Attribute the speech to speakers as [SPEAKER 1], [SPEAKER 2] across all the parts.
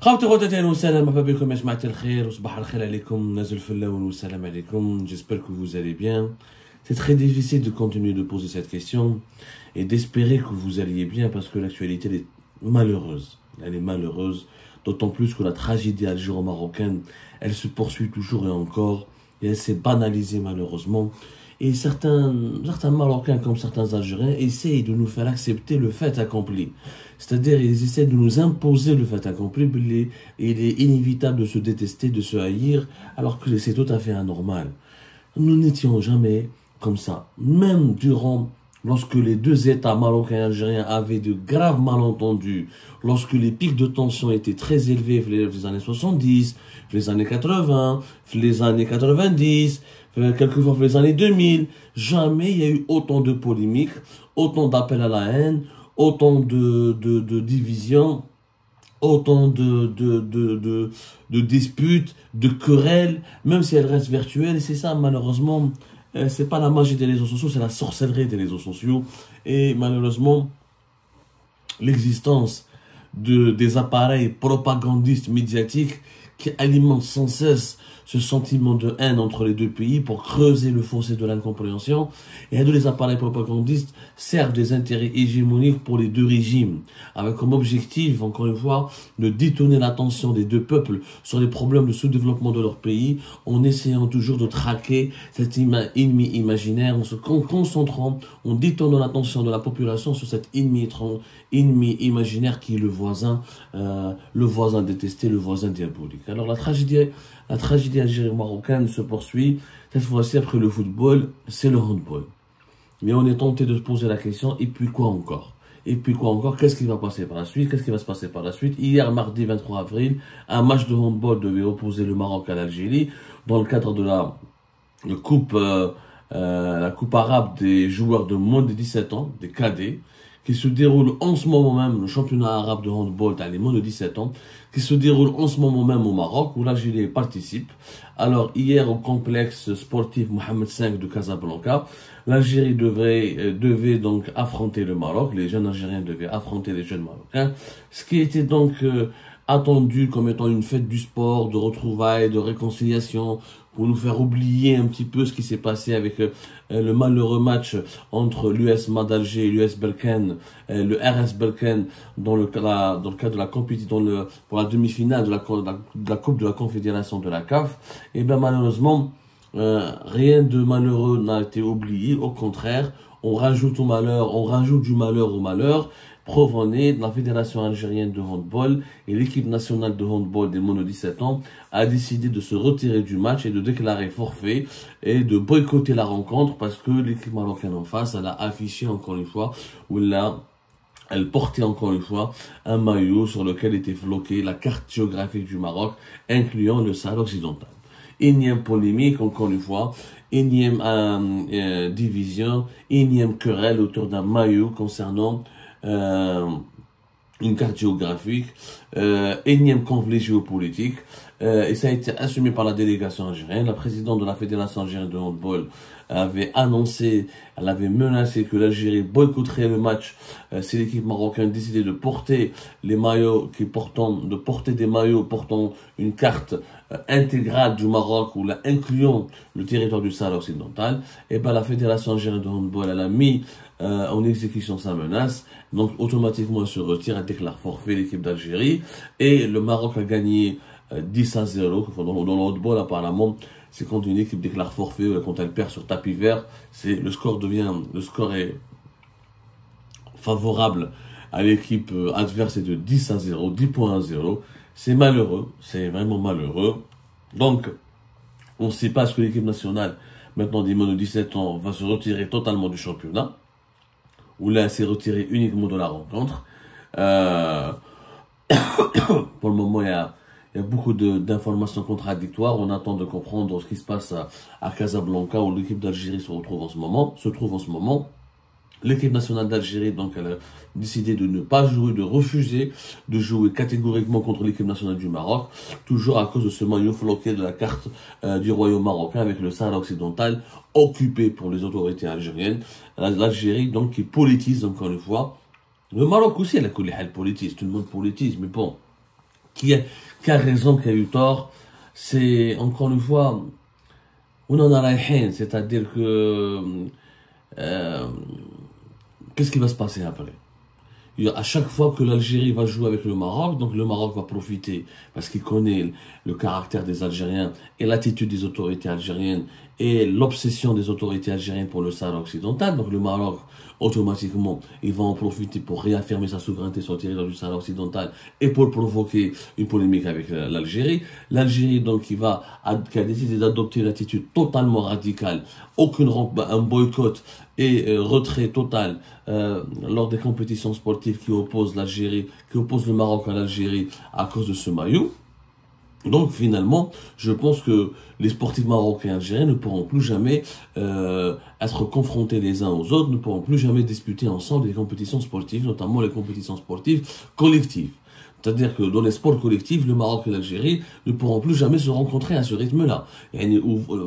[SPEAKER 1] خوتي خواتاتي اهلا وسهلا مرحبا بكم يا جماعة الخير وصباح الخير عليكم نازل في اللون والسلام عليكم. J'espère que vous allez bien. C'est très difficile de continuer de poser cette question et d'espérer que vous alliez bien parce que l'actualité elle est malheureuse. Elle est malheureuse, d'autant plus que la tragédie algéro-marocaine, elle se poursuit toujours et encore et elle s'est banalisée malheureusement. Et certains Marocains comme certains Algériens essayent de nous faire accepter le fait accompli. C'est-à-dire ils essaient de nous imposer le fait accompli. Il est inévitable de se détester, de se haïr, alors que c'est tout à fait anormal. Nous n'étions jamais comme ça. Même lorsque les deux États marocains et algériens avaient de graves malentendus, lorsque les pics de tension étaient très élevés dans les années 70, les années 80, les années 90, quelquefois les années 2000, jamais il y a eu autant de polémiques, autant d'appels à la haine, autant de divisions, autant de disputes, de querelles, même si elles restent virtuelles. Et c'est ça, malheureusement, c'est pas la magie des réseaux sociaux, c'est la sorcellerie des réseaux sociaux. Et malheureusement, l'existence des appareils propagandistes médiatiques qui alimentent sans cesse ce sentiment de haine entre les deux pays pour creuser le fossé de l'incompréhension. Et les appareils propagandistes servent des intérêts hégémoniques pour les deux régimes, avec comme objectif, encore une fois, de détourner l'attention des deux peuples sur les problèmes de sous-développement de leur pays, en essayant toujours de traquer cet ennemi imaginaire, en se concentrant, en détournant l'attention de la population sur cet ennemi imaginaire qui est le voisin détesté, le voisin diabolique. Alors la tragédie algéro-marocaine se poursuit, cette fois-ci après le football, c'est le handball. Mais on est tenté de se poser la question, et puis quoi encore? Et puis quoi encore? Qu'est-ce qui va passer par la suite? Qu'est-ce qui va se passer par la suite? Hier, mardi 23 avril, un match de handball devait opposer le Maroc à l'Algérie, dans le cadre de la coupe arabe des joueurs de moins de 17 ans, des cadets, qui se déroule en ce moment même, le championnat arabe de handball, dans les moins de 17 ans, qui se déroule en ce moment même au Maroc, où l'Algérie participe. Alors, hier, au complexe sportif Mohamed V de Casablanca, l'Algérie devait donc affronter le Maroc, les jeunes Algériens devaient affronter les jeunes Marocains, ce qui était donc attendu comme étant une fête du sport, de retrouvailles, de réconciliation, pour nous faire oublier un petit peu ce qui s'est passé avec le malheureux match entre l'USMA d'Alger et l'US Berkane, le RS Berkane, dans le cadre de la compétition, pour la demi-finale de la Coupe de la Confédération de la CAF. Et bien malheureusement, rien de malheureux n'a été oublié, au contraire, on rajoute du malheur au malheur, provenait de la Fédération algérienne de handball, et l'équipe nationale de handball des moins de 17 ans a décidé de se retirer du match et de déclarer forfait et de boycotter la rencontre parce que l'équipe marocaine en face, elle a affiché encore une fois, elle portait encore une fois un maillot sur lequel était floquée la carte géographique du Maroc, incluant le Sahara occidental. Énième polémique, encore une fois, énième division, énième querelle autour d'un maillot concernant une carte géographique, énième conflit géopolitique, et ça a été assumé par la délégation algérienne. La présidente de la Fédération algérienne de handball avait annoncé, elle avait menacé que l'Algérie boycotterait le match si l'équipe marocaine décidait de porter des maillots portant une carte intégrale du Maroc ou incluant le territoire du Sahara occidental. Et ben la Fédération algérienne de handball, elle a mis en exécution sa menace, donc automatiquement elle se retire, elle déclare forfait l'équipe d'Algérie, et le Maroc a gagné 10-0. Dans le handball apparemment, c'est quand une équipe déclare forfait, quand elle perd sur tapis vert, le score est favorable à l'équipe adverse, est de 10-0, 10 points à 0. C'est malheureux, c'est vraiment malheureux. Donc, on ne sait pas ce que l'équipe nationale, maintenant des moins de 17 ans, va se retirer totalement du championnat, ou là, elle s'est retirée uniquement de la rencontre. Pour le moment, il y a beaucoup d'informations contradictoires. On attend de comprendre ce qui se passe à Casablanca, où l'équipe d'Algérie se trouve en ce moment. L'équipe nationale d'Algérie, donc, elle a décidé de ne pas jouer, de refuser de jouer catégoriquement contre l'équipe nationale du Maroc, toujours à cause de ce maillot floqué de la carte du royaume marocain avec le Sahara occidental occupé pour les autorités algériennes. L'Algérie, donc, qui politise encore une fois. Le Maroc aussi, elle politise, tout le monde politise, mais bon, qui a raison, qui a eu tort. C'est, encore une fois, on en a la haine, c'est-à-dire que, qu'est-ce qui va se passer après? À chaque fois que l'Algérie va jouer avec le Maroc, donc le Maroc va profiter parce qu'il connaît le caractère des Algériens et l'attitude des autorités algériennes et l'obsession des autorités algériennes pour le Sahara occidental. Donc le Maroc, automatiquement, il va en profiter pour réaffirmer sa souveraineté sur le territoire du Sahara occidental et pour provoquer une polémique avec l'Algérie. L'Algérie, donc, qui a décidé d'adopter une attitude totalement radicale, un boycott et retrait total lors des compétitions sportives qui opposent le Maroc à l'Algérie à cause de ce maillot. Donc finalement, je pense que les sportifs marocains et algériens ne pourront plus jamais être confrontés les uns aux autres, ne pourront plus jamais disputer ensemble des compétitions sportives, notamment les compétitions sportives collectives. C'est-à-dire que dans les sports collectifs, le Maroc et l'Algérie ne pourront plus jamais se rencontrer à ce rythme-là. Et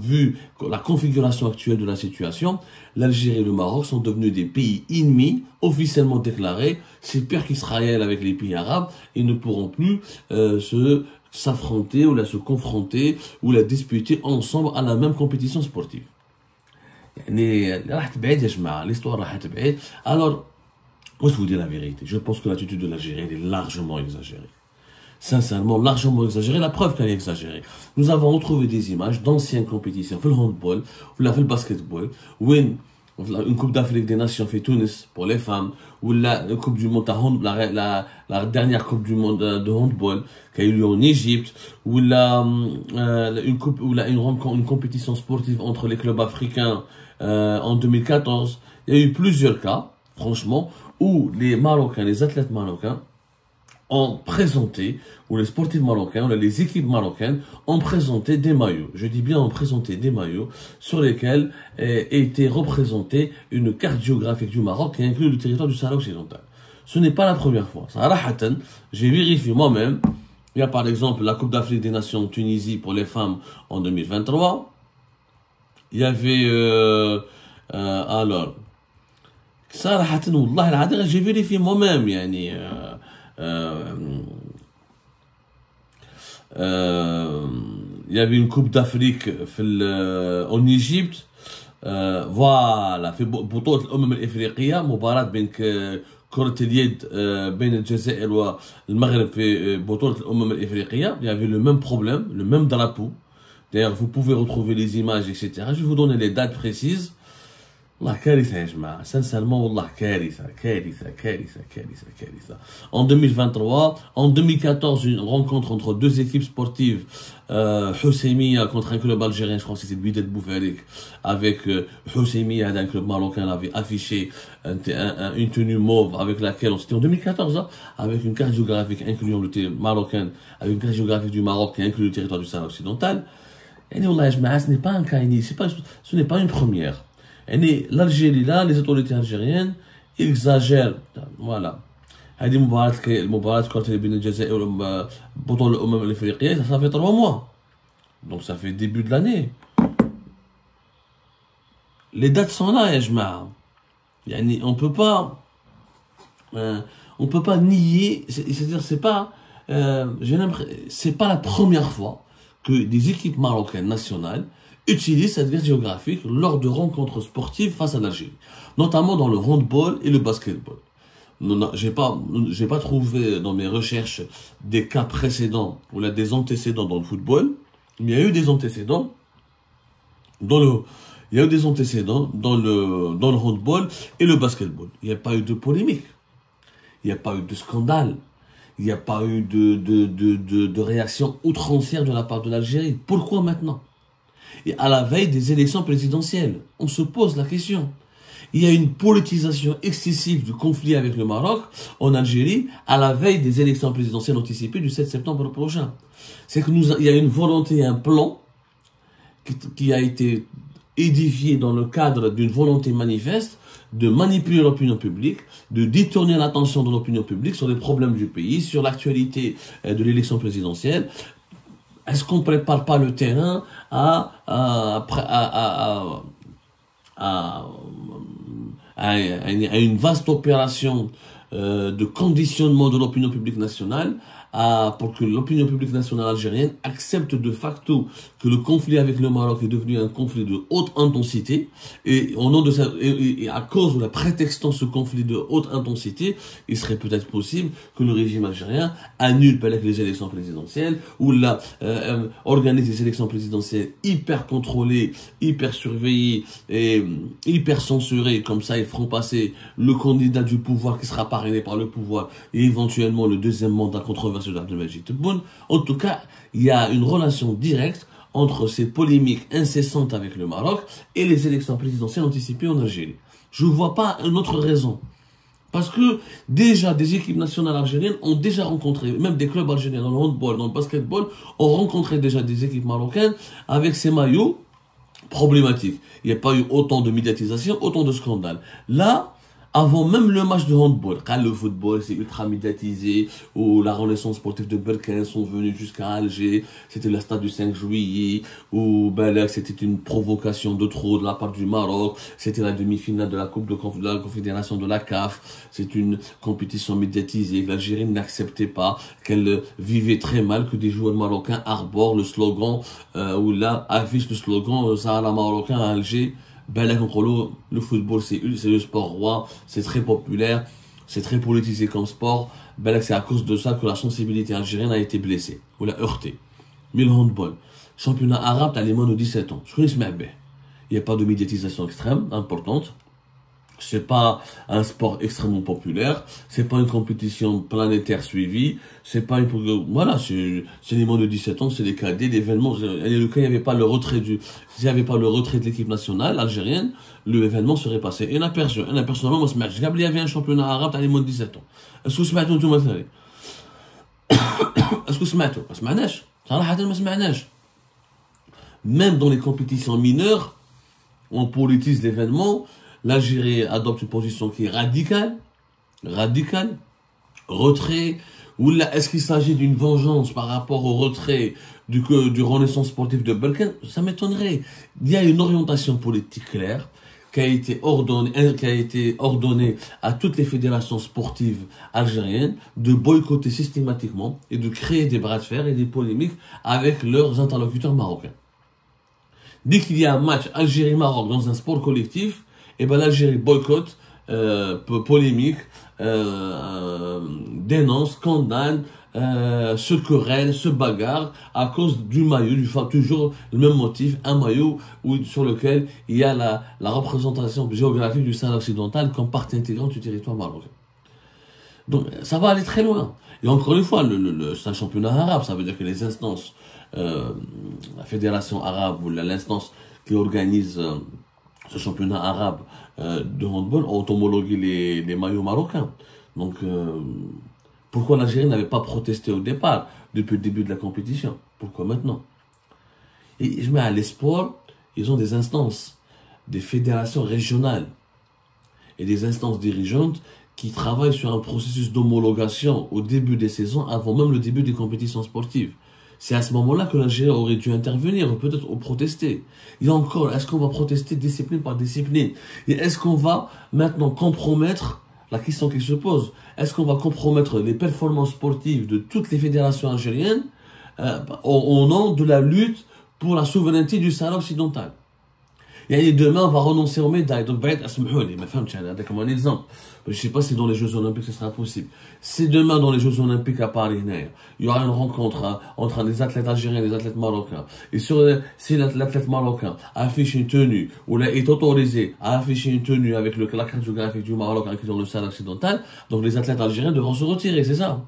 [SPEAKER 1] vu la configuration actuelle de la situation, l'Algérie et le Maroc sont devenus des pays ennemis, officiellement déclarés. C'est pire qu'Israël avec les pays arabes. Ils ne pourront plus s'affronter ou se confronter ou la disputer ensemble à la même compétition sportive. L'histoire راح تبعد. Alors, moi, je vous dis la vérité. Je pense que l'attitude de l'Algérie est largement exagérée. Sincèrement, largement exagérée. La preuve qu'elle est exagérée. Nous avons retrouvé des images d'anciennes compétitions, le handball, ou le basketball, ou une Coupe d'Afrique des Nations fait Tunis pour les femmes, ou la Coupe du Monde, la dernière Coupe du Monde de handball qui a eu lieu en Égypte, ou une compétition sportive entre les clubs africains en 2014. Il y a eu plusieurs cas, franchement, où les athlètes marocains ont présenté, ou les sportifs marocains, ou les équipes marocaines ont présenté des maillots. Je dis bien ont présenté des maillots sur lesquels était représentée une carte géographique du Maroc qui inclut le territoire du Sahara occidental. Ce n'est pas la première fois. J'ai vérifié moi-même. Il y a par exemple la Coupe d'Afrique des Nations en Tunisie pour les femmes en 2023. Il y avait alors صراحة والله العظيم j'ai vérifié moi-même يعني il y avait une coupe d'Afrique en Égypte voilà في بطولة الأمم الإفريقية مباراة بين كرة اليد بين الجزائر والمغرب في بطولة الأمم الإفريقية. Il y avait le même problème, le même drapeau. D'ailleurs, vous pouvez retrouver les images, etc. Je vais vous donner les dates précises. والله كارثة يا جماعة sincèrement والله كارثة. En 2023, en 2014, une rencontre entre deux équipes sportives, Husseimia contre un club algérien, je crois que c'était Bidet Boufarik, avec Husseimia d'un club marocain avait affiché une tenue mauve avec laquelle, c'était en 2014, hein, avec une carte géographique incluant le territoire marocain, avec une carte géographique du Maroc qui inclut le territoire du Sahara occidental. Et والله يا جماعة, ce n'est pas un cas inédit, ce n'est pas une première. L'Algérie là, les autorités algériennes exagèrent. Voilà. هذه المباراة كرة بين الجزائر وبطولة الأمم الإفريقية ça fait 3 mois. Donc ça fait début de l'année. Les dates sont là يا جماعة. يعني on peut pas nier, c'est-à-dire c'est pas la première fois que des équipes marocaines nationales utilisent cette carte géographique lors de rencontres sportives face à l'Algérie, notamment dans le handball et le basketball. J'ai pas trouvé dans mes recherches des cas précédents ou là des antécédents dans le football, mais il y a eu des antécédents dans le handball et le basketball. Il n'y a pas eu de polémique, il n'y a pas eu de scandale, il n'y a pas eu de réaction outrancière de la part de l'Algérie. Pourquoi maintenant? Et à la veille des élections présidentielles, on se pose la question. Il y a une politisation excessive du conflit avec le Maroc en Algérie à la veille des élections présidentielles anticipées du 7 septembre prochain. C'est que il y a une volonté, un plan qui a été édifié dans le cadre d'une volonté manifeste de manipuler l'opinion publique, de détourner l'attention de l'opinion publique sur les problèmes du pays, sur l'actualité de l'élection présidentielle. Est-ce qu'on ne prépare pas le terrain à une vaste opération de conditionnement de l'opinion publique nationale pour que l'opinion publique nationale algérienne accepte de facto que le conflit avec le Maroc est devenu un conflit de haute intensité, et au nom de ça, et à cause de la prétextant ce conflit de haute intensité, il serait peut-être possible que le régime algérien annule les élections présidentielles, ou organise des élections présidentielles hyper contrôlées, hyper surveillées et hyper censurées. Comme ça, ils feront passer le candidat du pouvoir qui sera parrainé par le pouvoir et éventuellement le deuxième mandat controversé d'Abdelmajid Tebboune. En tout cas, il y a une relation directe entre ces polémiques incessantes avec le Maroc et les élections présidentielles anticipées en Algérie. Je ne vois pas une autre raison. Parce que déjà, des équipes nationales algériennes ont déjà rencontré, même des clubs algériens dans le handball, dans le basketball, ont rencontré déjà des équipes marocaines avec ces maillots problématiques. Il n'y a pas eu autant de médiatisation, autant de scandales. Là, avant même le match de handball, quand le football c'est ultra médiatisé, où la Renaissance sportive de Berkane sont venus jusqu'à Alger, c'était le stade du 5 juillet, où c'était une provocation de trop de la part du Maroc, c'était la demi-finale de la Coupe de la Confédération de la CAF, c'est une compétition médiatisée, que l'Algérie n'acceptait pas, qu'elle vivait très mal que des joueurs marocains arborent le slogan, ou là affiche le slogan Sahara marocain à Alger. Le football c'est le sport roi, c'est très populaire, c'est très politisé comme sport. C'est à cause de ça que la sensibilité algérienne a été blessée, ou l'a heurtée. Mais le handball, championnat arabe, t'as les moins de 17 ans. Je connais ce mec. Il n'y a pas de médiatisation extrême, importante. C'est pas un sport extrêmement populaire, c'est pas une compétition planétaire suivie, c'est pas une, voilà, c'est les moins de 17 ans, c'est des cadets, l'événement, le cas, il n'y avait pas le retrait s'il n'y avait pas le retrait de l'équipe nationale algérienne, l'événement serait passé. Et personnellement, moi, il y avait un championnat arabe, t'as les moins de 17 ans. Est-ce que vous سمعتوا انتم مثلا؟ Est-ce que vous سمعتوا؟ ما سمعناش. صراحة ما سمعناش. Même dans les compétitions mineures, on politise l'événement. L'Algérie adopte une position qui est radicale, retrait, ou là, est-ce qu'il s'agit d'une vengeance par rapport au retrait du Renaissance sportif de Berkane? Ça m'étonnerait. Il y a une orientation politique claire qui a été ordonnée à toutes les fédérations sportives algériennes de boycotter systématiquement et de créer des bras de fer et des polémiques avec leurs interlocuteurs marocains. Dès qu'il y a un match Algérie-Maroc dans un sport collectif, et ben l'Algérie boycotte, polémique, dénonce, condamne, se querelle, se bagarre à cause du maillot, toujours le même motif, un maillot sur lequel il y a la représentation géographique du Sahara occidental comme partie intégrante du territoire marocain. Donc ça va aller très loin. Et encore une fois, c'est un championnat arabe, ça veut dire que les instances, la fédération arabe ou l'instance qui organise ce championnat arabe de handball ont homologué les maillots marocains. Donc, pourquoi l'Algérie n'avait pas protesté au départ, depuis le début de la compétition? Pourquoi maintenant? Et je mets à l'espoir, ils ont des instances, des fédérations régionales et des instances dirigeantes qui travaillent sur un processus d'homologation au début des saisons, avant même le début des compétitions sportives. C'est à ce moment-là que l'Algérie aurait dû intervenir, ou peut-être protester. Il y a encore, est-ce qu'on va protester discipline par discipline? Et est-ce qu'on va maintenant compromettre, la question qui se pose, est-ce qu'on va compromettre les performances sportives de toutes les fédérations algériennes au nom de la lutte pour la souveraineté du Sahara occidental? Et demain, on va renoncer aux médailles. Donc, comme un exemple. Je ne sais pas si dans les Jeux Olympiques, ce sera possible. Si demain, dans les Jeux Olympiques à Paris, il y aura une rencontre entre des athlètes algériens et des athlètes marocains. Et si l'athlète marocain affiche une tenue, ou là, est autorisé à afficher une tenue avec la carte géographique du Maroc inclus dans le Sahara occidental, donc les athlètes algériens devront se retirer, c'est ça.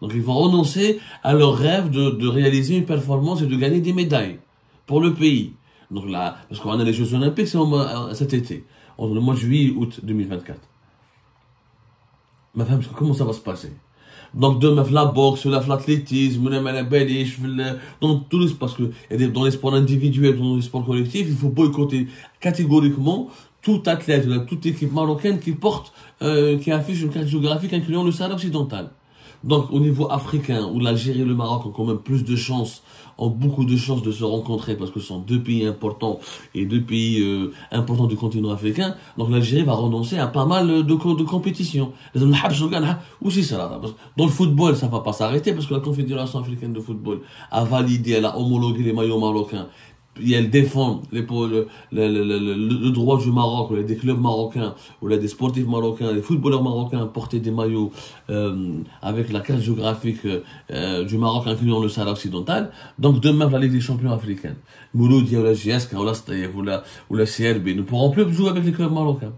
[SPEAKER 1] Donc, ils vont renoncer à leur rêve de réaliser une performance et de gagner des médailles pour le pays. Donc là, parce qu'on a les Jeux Olympiques, c'est cet été, entre le mois de juillet et août 2024. Ma femme, comment ça va se passer? Donc demain, la boxe, l'athlétisme, dans tout parce que dans les sports individuels, dans les sports collectifs, il faut boycotter catégoriquement tout athlète, toute équipe marocaine qui porte, qui affiche une carte géographique incluant le Sahara occidental. Donc, au niveau africain, où l'Algérie et le Maroc ont quand même plus de chances, ont beaucoup de chances de se rencontrer parce que ce sont deux pays importants et deux pays importants du continent africain. Donc, l'Algérie va renoncer à pas mal de compétitions. Aussi ça, là. Dans le football, ça va pas s'arrêter parce que la Confédération africaine de football a validé, elle a homologué les maillots marocains. Et elle défend le droit du Maroc, ou des clubs marocains, ou des sportifs marocains, des footballeurs marocains à porter des maillots avec la carte géographique du Maroc incluant le Sahara occidental. Donc demain, la Ligue des champions africaine, Mouloudia ou la GSK ou la CRB ne pourront plus jouer avec les clubs marocains.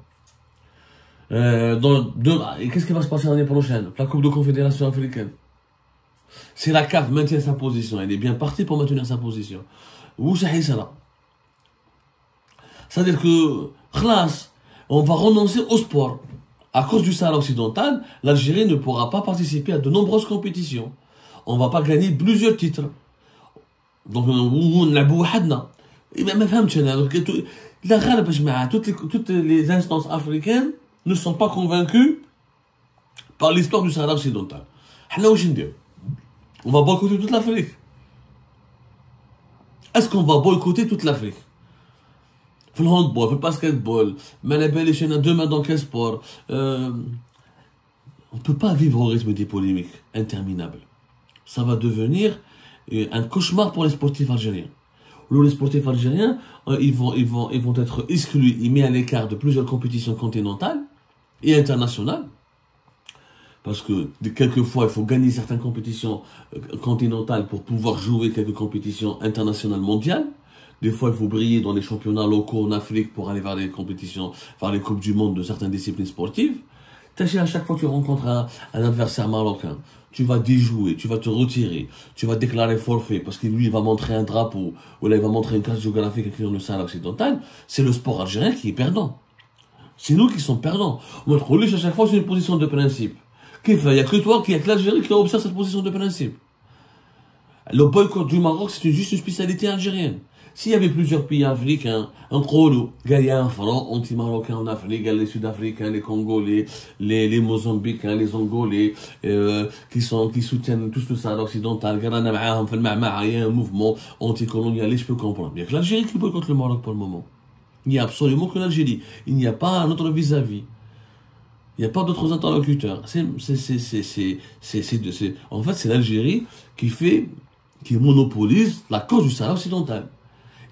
[SPEAKER 1] Et qu'est-ce qui va se passer l'année prochaine? La Coupe de Confédération africaine. Si la CAF maintient sa position, elle est bien partie pour maintenir sa position. C'est-à-dire que, on va renoncer au sport. À cause du Sahara occidental, l'Algérie ne pourra pas participer à de nombreuses compétitions. On ne va pas gagner plusieurs titres. Donc, on a beaucoup toutes les instances africaines ne sont pas convaincues par l'histoire du Sahara occidental. On va boycotter toute l'Afrique. Est-ce qu'on va boycotter toute l'Afrique? Le handball, le basketball, demain dans quel sport? On ne peut pas vivre au rythme des polémiques interminables. Ça va devenir un cauchemar pour les sportifs algériens. Les sportifs algériens, ils vont être exclus et mis à l'écart de plusieurs compétitions continentales et internationales. Parce que quelquefois, il faut gagner certaines compétitions continentales pour pouvoir jouer quelques compétitions internationales mondiales. Des fois, il faut briller dans les championnats locaux en Afrique pour aller vers les compétitions, vers les Coupes du Monde de certaines disciplines sportives. Tâchez à chaque fois que tu rencontres un adversaire marocain, tu vas déjouer, tu vas te retirer, tu vas déclarer forfait parce que lui, il va montrer un drapeau, ou là, il va montrer une carte géographique écrite dans le Sahara occidental. C'est le sport algérien qui est perdant. C'est nous qui sommes perdants. On à chaque fois, c'est une position de principe. Il n'y a que toi, il n'y a que l'Algérie qui observe cette position de principe. Le boycott du Maroc, c'est juste une spécialité algérienne. S'il y avait plusieurs pays africains, un Kolo, il y a un front anti-marocain en Afrique, les Sud-Africains, les Congolais, les Mozambicains, les Angolais, qui soutiennent tout le Sahara occidental, il y a un mouvement anticolonialiste, je peux comprendre. Il n'y a que l'Algérie qui boycotte le Maroc pour le moment. Il n'y a absolument que l'Algérie. Il n'y a pas un autre vis-à-vis. Il n'y a pas d'autres interlocuteurs. En fait, c'est l'Algérie qui monopolise la cause du Sahara occidental.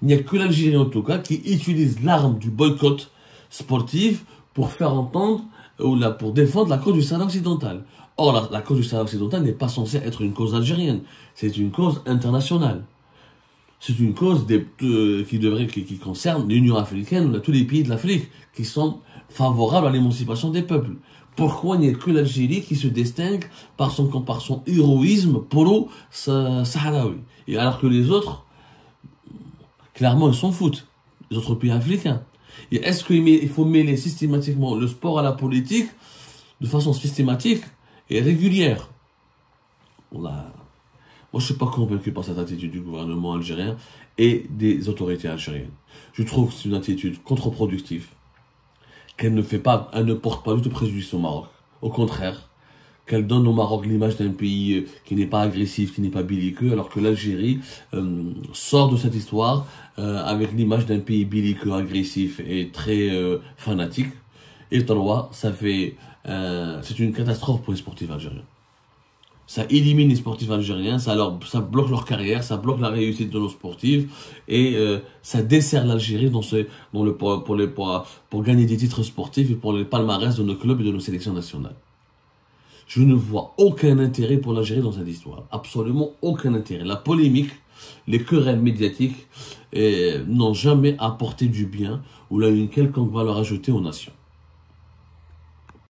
[SPEAKER 1] Il n'y a que l'Algérie, en tout cas, qui utilise l'arme du boycott sportif pour faire entendre, ou pour défendre la cause du Sahara occidental. Or, la cause du Sahara occidental n'est pas censée être une cause algérienne. C'est une cause internationale. C'est une cause qui concerne l'Union africaine, tous les pays de l'Afrique, qui sont favorables à l'émancipation des peuples. Pourquoi il n'y a que l'Algérie qui se distingue par son héroïsme pro-saharaoui? Et alors que les autres, clairement, ils s'en foutent. Les autres pays africains. Et est-ce qu'il faut mêler systématiquement le sport à la politique de façon systématique et régulière? Moi, je ne suis pas convaincu par cette attitude du gouvernement algérien et des autorités algériennes. Je trouve que c'est une attitude contre-productive. Elle ne porte pas du tout préjudice au Maroc. Au contraire, qu'elle donne au Maroc l'image d'un pays qui n'est pas agressif, qui n'est pas belliqueux, alors que l'Algérie sort de cette histoire avec l'image d'un pays belliqueux, agressif et très fanatique. Et trois, c'est une catastrophe pour les sportifs algériens. Ça élimine les sportifs algériens, ça bloque leur carrière, ça bloque la réussite de nos sportifs et ça dessert l'Algérie pour gagner des titres sportifs et pour les palmarès de nos clubs et de nos sélections nationales. Je ne vois aucun intérêt pour l'Algérie dans cette histoire. Absolument aucun intérêt. La polémique, les querelles médiatiques n'ont jamais apporté du bien ou une quelconque valeur ajoutée aux nations.